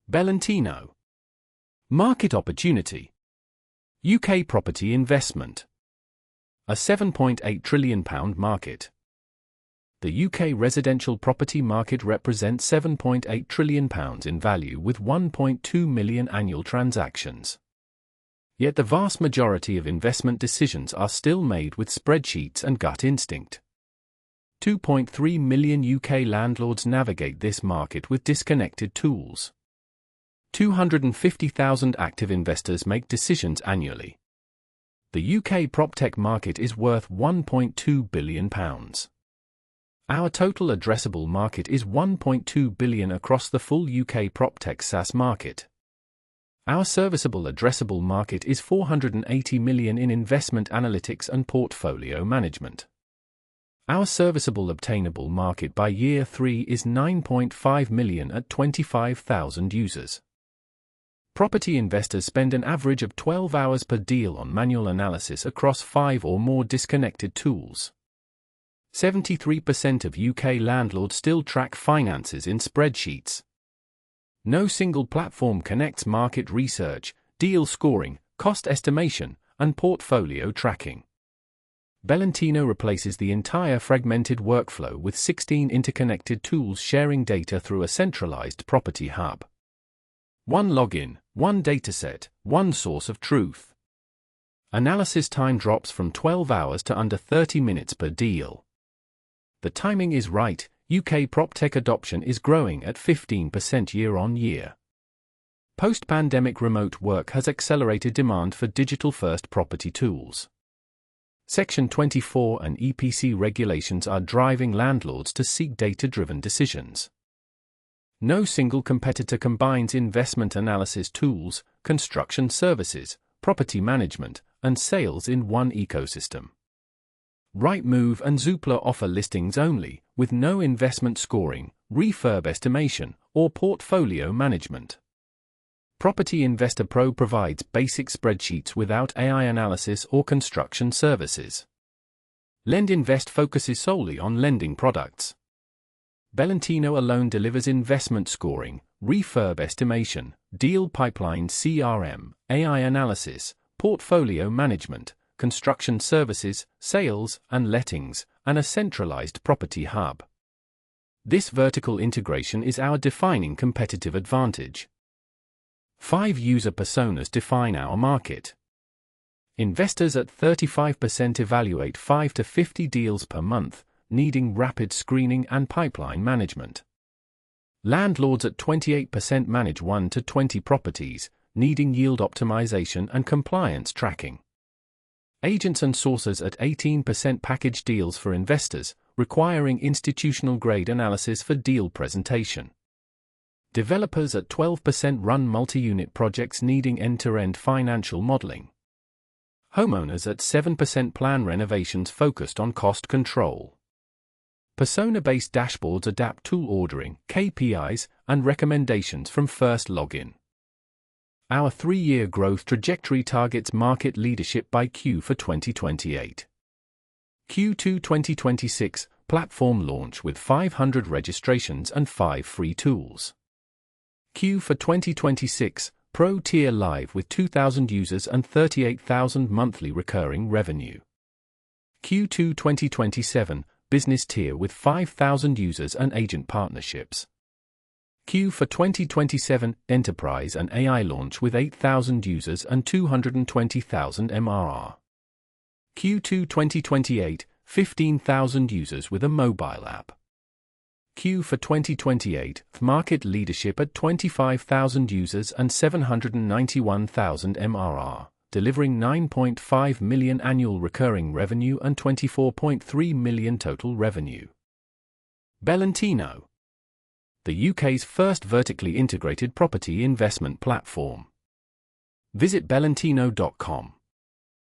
Belentino. Market opportunity. UK property investment. A £7.8 trillion market. The UK residential property market represents £7.8 trillion in value with 1.2 million annual transactions. Yet the vast majority of investment decisions are still made with spreadsheets and gut instinct. 2.3 million UK landlords navigate this market with disconnected tools. 250,000 active investors make decisions annually. The UK PropTech market is worth £1.2 billion. Our total addressable market is £1.2 billion across the full UK PropTech SaaS market. Our serviceable addressable market is £480 million in investment analytics and portfolio management. Our serviceable obtainable market by year 3 is £9.5 million at 25,000 users. Property investors spend an average of 12 hours per deal on manual analysis across 5 or more disconnected tools. 73% of UK landlords still track finances in spreadsheets. No single platform connects market research, deal scoring, cost estimation, and portfolio tracking. Belentino replaces the entire fragmented workflow with 16 interconnected tools sharing data through a centralized property hub. One login, one dataset, one source of truth. Analysis time drops from 12 hours to under 30 minutes per deal. The timing is right. UK PropTech adoption is growing at 15% year-on-year. Post-pandemic remote work has accelerated demand for digital-first property tools. Section 24 and EPC regulations are driving landlords to seek data-driven decisions. No single competitor combines investment analysis tools, construction services, property management, and sales in one ecosystem. Rightmove and Zoopla offer listings only, with no investment scoring, refurb estimation, or portfolio management. Property Investor Pro provides basic spreadsheets without AI analysis or construction services. LendInvest focuses solely on lending products. Belentino alone delivers investment scoring, refurb estimation, deal pipeline CRM, AI analysis, portfolio management, construction services, sales and lettings, and a centralized property hub. This vertical integration is our defining competitive advantage. 5 user personas define our market. Investors at 35% evaluate 5 to 50 deals per month, needing rapid screening and pipeline management. Landlords at 28% manage 1 to 20 properties, needing yield optimization and compliance tracking. Agents and sources at 18% package deals for investors, requiring institutional-grade analysis for deal presentation. Developers at 12% run multi-unit projects needing end-to-end financial modeling. Homeowners at 7% plan renovations focused on cost control. Persona-based dashboards adapt tool ordering, KPIs, and recommendations from first login. Our 3-year growth trajectory targets market leadership by Q for 2028. Q2 2026, platform launch with 500 registrations and 5 free tools. Q for 2026, Pro tier live with 2,000 users and 38,000 monthly recurring revenue. Q2 2027, business tier with 5,000 users and agent partnerships. Q for 2027, enterprise and AI launch with 8,000 users and 220,000 MRR. Q2 2028, 15,000 users with a mobile app. Q for 2028, market leadership at 25,000 users and 791,000 MRR, delivering 9.5 million annual recurring revenue and 24.3 million total revenue. Belentino, the UK's first vertically integrated property investment platform. Visit belentino.com.